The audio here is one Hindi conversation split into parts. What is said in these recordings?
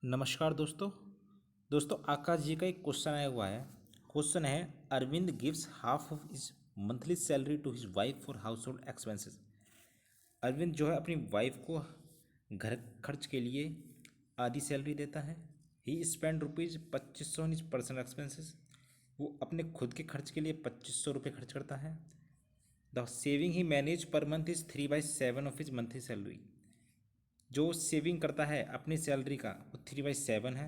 नमस्कार दोस्तों। आकाश जी का एक क्वेश्चन आया हुआ है। क्वेश्चन है, Arvind gives half of his monthly salary to his wife for house hold expenses. Arvind जो है अपनी वाइफ को घर खर्च के लिए आधी सैलरी देता है। He spend rupees 2500 in his personal expenses. वो अपने खुद के खर्च के लिए 2500 रुपये खर्च करता है। The saving he manage per month is 3/7 of his monthly salary. जो सेविंग करता है अपनी सैलरी का वो 3/7 है।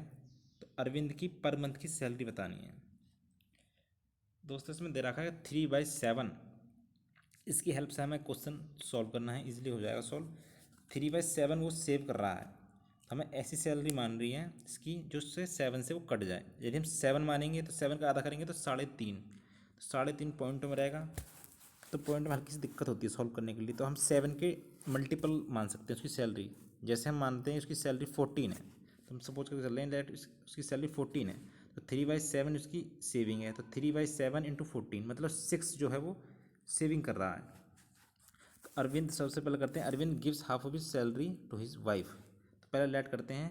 तो अरविंद की पर मंथ की सैलरी बतानी है। दोस्तों इसमें दे रखा है 3/7। इसकी हेल्प से हमें क्वेश्चन सॉल्व करना है, इजीली हो जाएगा सॉल्व। 3/7 वो सेव कर रहा है, हमें ऐसी सैलरी मान रही है इसकी जो उससे 7 से वो कट जाए। यदि हम 7 मानेंगे तो 7 का आधा करेंगे तो 3.5, तो 3.5 पॉइंट में रहेगा। तो पॉइंट में हल्की सी दिक्कत होती है सॉल्व करने के लिए, तो हम 7 के मल्टीपल मान सकते हैं उसकी सैलरी। जैसे हम मानते हैं उसकी सैलरी 14 है, तो हम सपोज करके चल रहे हैं दैट उसकी सैलरी 14 है, तो 3/7 उसकी सेविंग है। तो 3/7 इंटू 14 मतलब 6 जो है वो सेविंग कर रहा है। तो अरविंद सबसे पहले करते हैं, Arvind gives half of his salary to his wife. तो पहले लेट करते हैं,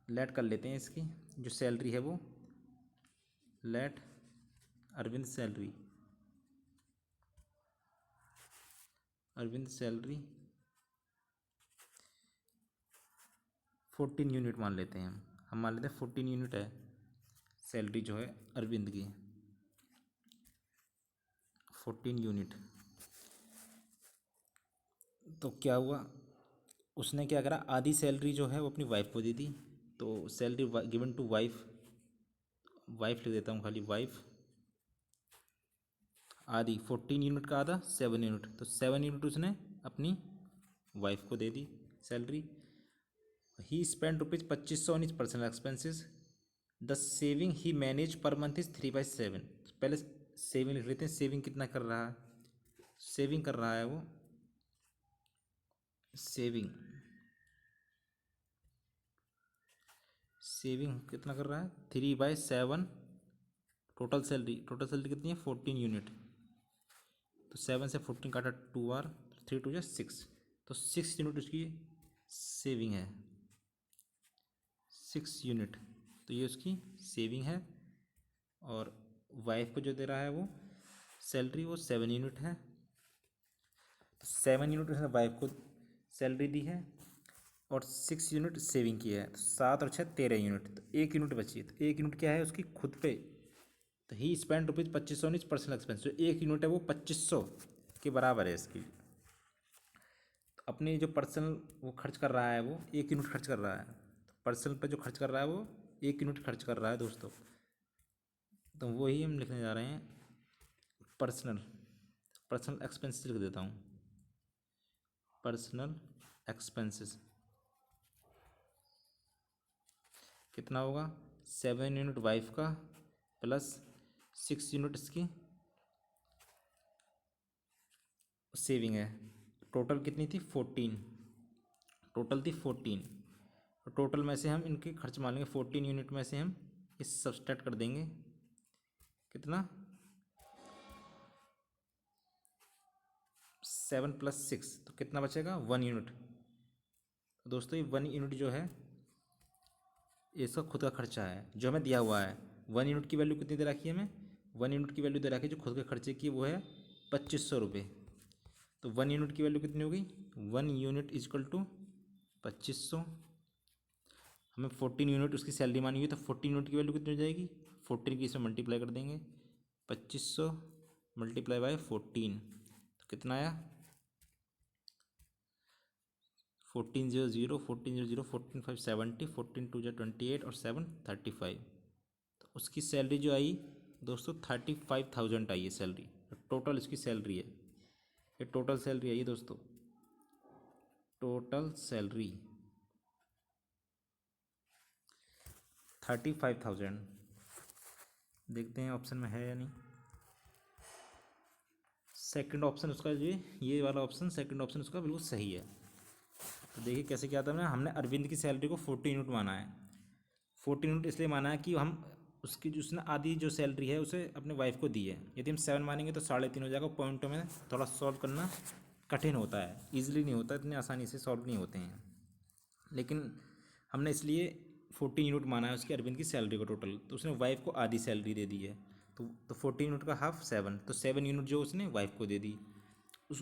लेट कर लेते हैं इसकी जो सैलरी है वो। Let Arvind salary, Arvind salary 14 unit मान लेते हैं। हम मान लेते हैं 14 यूनिट है सैलरी जो है अरविंद की, 14 यूनिट। तो क्या हुआ, उसने क्या करा, आधी सैलरी जो है वो अपनी वाइफ को दे दी। तो salary given to wife, wife लिख देता हूँ खाली वाइफ, आधी 14 यूनिट का आधा 7 यूनिट, तो 7 यूनिट उसने अपनी वाइफ को दे दी salary. He spend rupees 2500 on his personal expenses. The saving he manage per month is 3/7। पहले सेविंग लिख लेते हैं, सेविंग कितना कर रहा है, सेविंग कर रहा है वो, सेविंग सेविंग कितना कर रहा है 3/7। टोटल सैलरी कितनी है 14 यूनिट, तो 7 से 14 काटा 2 बार, 3 2 6, तो 6 यूनिट उसकी सेविंग है, 6 यूनिट। तो ये उसकी सेविंग है। और वाइफ को जो दे रहा है वो सैलरी वो 7 यूनिट है। तो 7 यूनिट उसने वाइफ को सैलरी दी है और 6 यूनिट सेविंग की है। तो 7 और 6 13 यूनिट, तो 1 यूनिट बची है। तो 1 यूनिट क्या है उसकी खुद पे, तो he spend rupees 2500 is personal expense. जो 1 यूनिट है वो 2500 के बराबर है इसकी। तो अपनी जो पर्सनल वो खर्च कर रहा है वो 1 यूनिट खर्च कर रहा है। तो पर्सनल पे जो खर्च कर रहा है वो 1 यूनिट खर्च कर रहा है दोस्तों। तो वही हम लिखने जा रहे हैं, पर्सनल पर्सनल एक्सपेंसेस लिख देता हूँ, पर्सनल एक्सपेंसेस कितना होगा 7 यूनिट वाइफ का प्लस 6 यूनिट इसकी सेविंग है। टोटल कितनी थी 14, टोटल थी 14। और टोटल में से हम इनके खर्च मान लेंगे, 14 यूनिट में से हम इस सब्सट्रैक्ट कर देंगे कितना 7 + 6, तो कितना बचेगा 1 यूनिट। तो दोस्तों ये 1 यूनिट जो है ये इसका खुद का खर्चा है जो हमें दिया हुआ है। 1 यूनिट की वैल्यू कितनी दे रखी है हमें, 1 यूनिट की वैल्यू दे रखी है जो खुद के खर्चे की वो है 2500 रुपये। तो 1 यूनिट की वैल्यू कितनी होगी, 1 यूनिट इजकल टू 2500। हमें 14 यूनिट उसकी सैलरी मानी हुई, तो 14 यूनिट की वैल्यू कितनी हो जाएगी, 14 की इसमें मल्टीप्लाई कर देंगे, 2500 मल्टीप्लाई बाय 14, तो कितना आया 1400, 1400, 14 5 70, 14 2 28 और 7 35। तो उसकी सैलरी जो आई दोस्तों 35,000 आई है सैलरी। टोटल इसकी सैलरी है, ये टोटल सैलरी आई है दोस्तों, टोटल सैलरी 35,000। देखते हैं ऑप्शन में है या नहीं। सेकंड ऑप्शन उसका जो ये वाला ऑप्शन, सेकंड ऑप्शन उसका बिल्कुल सही है। तो देखिए कैसे क्या था, हमने अरविंद की सैलरी को 14 यूनिट माना है। 14 यूनिट इसलिए माना है कि हम उसकी जो उसने आधी जो सैलरी है उसे अपने वाइफ को दी है। यदि हम 7 मानेंगे तो 3.5 हो जाएगा। पॉइंटों में थोड़ा सॉल्व करना कठिन होता है, ईजिली नहीं होता, इतनी आसानी से सॉल्व नहीं होते हैं। लेकिन हमने इसलिए 14 यूनिट माना है उसकी अरविंद की सैलरी को टोटल, तो उसने वाइफ को आधी सैलरी दे दी है। तो 14 यूनिट का हाफ 7, तो 7 यूनिट जो उसने वाइफ को दे दी।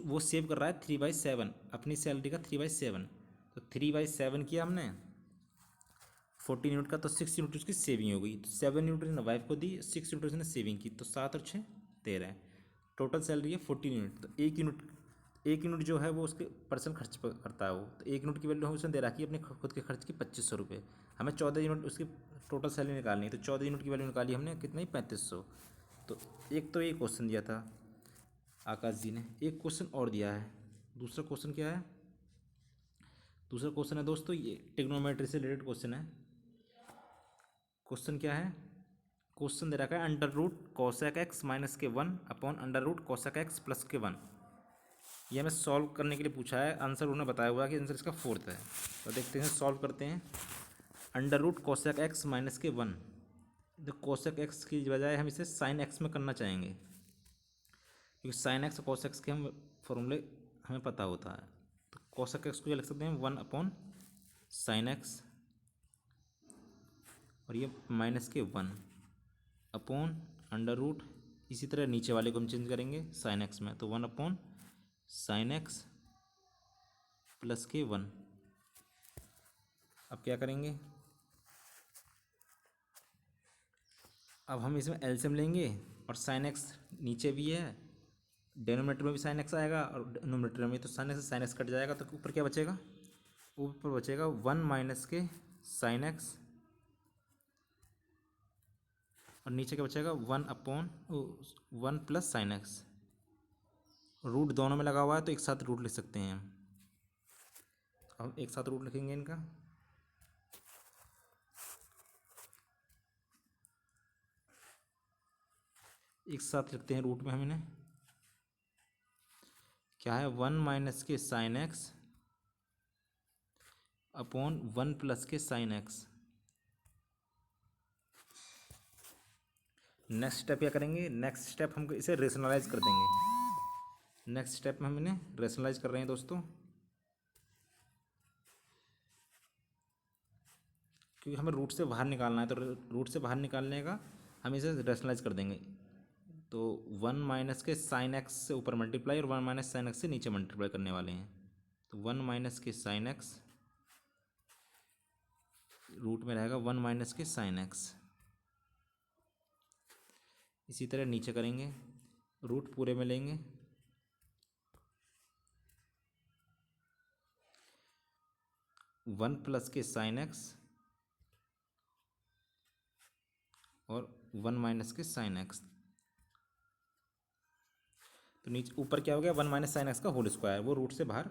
वो सेव कर रहा है 3/7, अपनी सैलरी का 3/7। तो 3/7 किया हमने 14 यूनिट का, तो 6 यूनिट उसकी सेविंग हो गई। तो 7 यूनिट उसने वाइफ को दी, 6 यूनिट उसने सेविंग की, तो 7 और 6 13। टोटल सैलरी है 14 यूनिट। तो 1 यूनिट जो है वो उसके पर्सन खर्च करता है वो। तो 1 यूनिट की वैल्यू हमें उसने दे रखी है अपने खुद के खर्च की 2500 रुपये। हमें 14 यूनिट उसकी टोटल सैलरी निकालनी है, तो 14 यूनिट की वैल्यू निकाली हमने कितनी 3500। तो ये क्वेश्चन दिया था आकाश जी ने। एक क्वेश्चन और दिया है। दूसरा क्वेश्चन क्या है? दूसरा क्वेश्चन है दोस्तों, ये टिग्नोमेट्री से रिलेटेड क्वेश्चन है। क्वेश्चन क्या है? क्वेश्चन दे रखा है under root cosec x minus के 1 upon under root cosec x plus के 1। ये हमें सॉल्व करने के लिए पूछा है। आंसर उन्होंने बताया हुआ है कि आंसर इसका 4th है। तो देखते हैं, सॉल्व करते हैं। Under root cosec x minus के 1, तो कोसेक एक्स की बजाय हम इसे साइन एक्स में करना चाहेंगे, क्योंकि साइन एक्स और कोस एक्स के हम फॉर्मूले हमें पता होता है। तो कोसेक एक्स को क्या लिख सकते हैं 1 अपॉन साइन एक्स, और ये माइनस के 1 अपॉन अंडर रूट, इसी तरह नीचे वाले को हम चेंज करेंगे साइन एक्स में, तो 1 अपॉन साइन एक्स प्लस के 1। अब क्या करेंगे? अब हम इसमें एलसीएम लेंगे, और साइन एक्स नीचे भी है, डेनोमीटर में भी साइन एक्स आएगा और नोमीटर में, तो साइन एक्स कट जाएगा, तो ऊपर क्या बचेगा? ऊपर बचेगा 1 माइनस के साइन एक्स, और नीचे क्या बचेगा 1 upon 1 plus sine x. Root दोनों में लगा हुआ है तो एक साथ रूट लिख सकते हैं हम एक साथ रूट लिखेंगे इनका। एक साथ लिखते हैं रूट में हम इन्हें। क्या है? 1 माइनस के साइन एक्स अपॉन 1 प्लस के साइन एक्स। नेक्स्ट स्टेप क्या करेंगे? नेक्स्ट स्टेप हम इसे रेशनलाइज कर देंगे। नेक्स्ट स्टेप में हम इन्हें रेशनलाइज कर रहे हैं दोस्तों, क्योंकि हमें रूट से बाहर निकालना है, तो रूट से बाहर निकालने का हम इसे रेशनलाइज कर देंगे। तो 1 माइनस के साइन एक्स से ऊपर मल्टीप्लाई, और 1 माइनस साइन एक्स से नीचे मल्टीप्लाई करने वाले हैं। तो 1 माइनस के साइन एक्स रूट में रहेगा 1 माइनस के साइन एक्स। इसी तरह नीचे करेंगे, रूट पूरे में लेंगे, वन प्लस के साइन एक्स और 1 माइनस के साइन एक्स। तो नीचे ऊपर क्या हो गया? 1 माइनस साइन एक्स का होल स्क्वायर, वो रूट से बाहर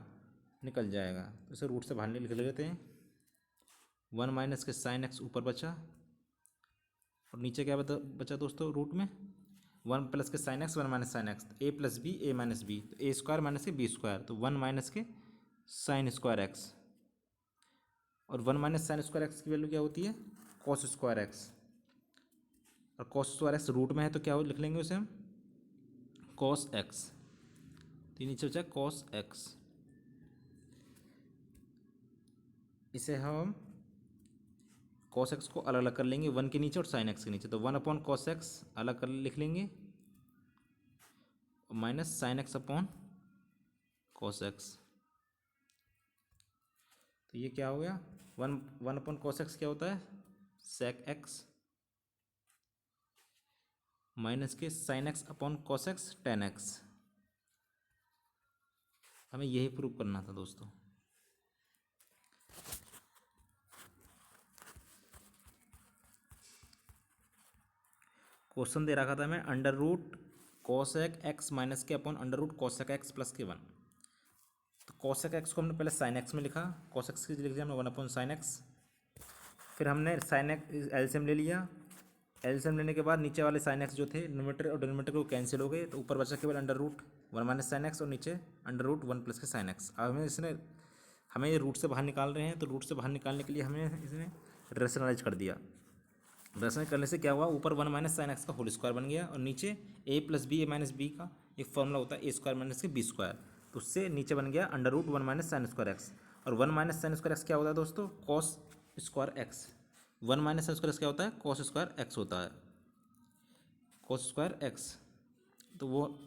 निकल जाएगा, तो इसे रूट से बाहर लिख लेते हैं। 1 माइनस के साइन एक्स ऊपर बचा, और नीचे क्या बचा दोस्तों रूट में? 1 प्लस के sine x 1 minus sine x, A plus B A minus B, तो ए स्क्वायर माइनस के बी स्क्वायर, तो 1 माइनस के साइन स्क्वायर एक्स, और 1 माइनस साइन स्क्वायर एक्स की वैल्यू क्या होती है? कॉस स्क्वायर एक्स, और कॉस स्क्वायर एक्स रूट में है तो क्या लिख लेंगे उसे हम? Cos x. तो नीचे बचा कॉस एक्स। इसे हम कॉस एक्स को अलग अलग कर लेंगे 1 के नीचे और साइन एक्स के नीचे, तो 1 अपॉन कॉस एक्स अलग कर लिख लेंगे, minus sine x upon cos x. तो ये क्या हो गया? 1 अपॉन कॉस एक्स क्या होता है? सेक एक्स, माइनस के sine x upon cos x ten x. हमें यही प्रूव करना था दोस्तों। क्वेश्चन दे रखा था हमें under root cosec x minus के upon under root cosec x plus के 1। तो कॉसेक एक्स को हमने पहले साइन एक्स में लिखा, कॉसेक एक्स की लिख दिया हमने 1 अपॉन साइन एक्स। फिर हमने साइन एक्स एलसीएम ले लिया। एलसीएम लेने के बाद नीचे वाले साइन एक्स जो थे न्यूमरेटर और डिनोमिनेटर को कैंसिल हो गए, तो ऊपर बचा केवल under root 1 minus sine x और नीचे अंडर रूट 1 प्लस के साइन एक्स। अब हमें ये रूट से बाहर निकाल रहे हैं, तो रूट से बाहर निकालने के लिए हमें इसने रेशनलाइज कर दिया। रेशनलाइज करने से क्या हुआ? ऊपर 1 माइनस साइन एक्स का होल स्क्वायर बन गया, और नीचे A plus B A minus B का एक फॉर्मूला होता है ए स्क्वायर माइनस के बी स्क्वायर, तो उससे नीचे बन गया under root 1 minus sine square x. और 1 माइनस साइन स्क्वायर एक्स क्या होता है दोस्तों? कॉस स्क्वायर एक्स, 1 - sin² क्या होता है, कॉस स्क्वायर एक्स होता है, कॉस स्क्वायर एक्स। तो वो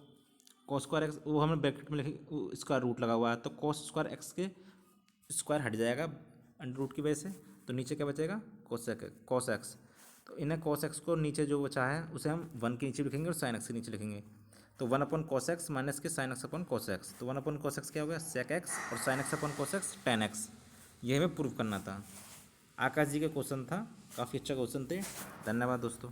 कॉस स्क्वायर एक्स वो हमने ब्रैकेट में लिखे, स्क्वायर रूट लगा हुआ है, तो कॉस स्क्वायर एक्स के स्क्वायर हट जाएगा अंडर रूट की वजह से, तो नीचे क्या बचेगा, कॉस एक्स। तो इन्हें कॉस एक्स को नीचे जो बचा है उसे हम 1 के नीचे लिखेंगे और साइन एक्स के नीचे लिखेंगे। तो 1/cos x माइनस के sin x/cos x, तो 1/cos x क्या हो गया, sec x, और sin x/cos x tan x। ये हमें प्रूव करना था। आकाश जी का क्वेश्चन था, काफ़ी अच्छा क्वेश्चन थे। धन्यवाद दोस्तों।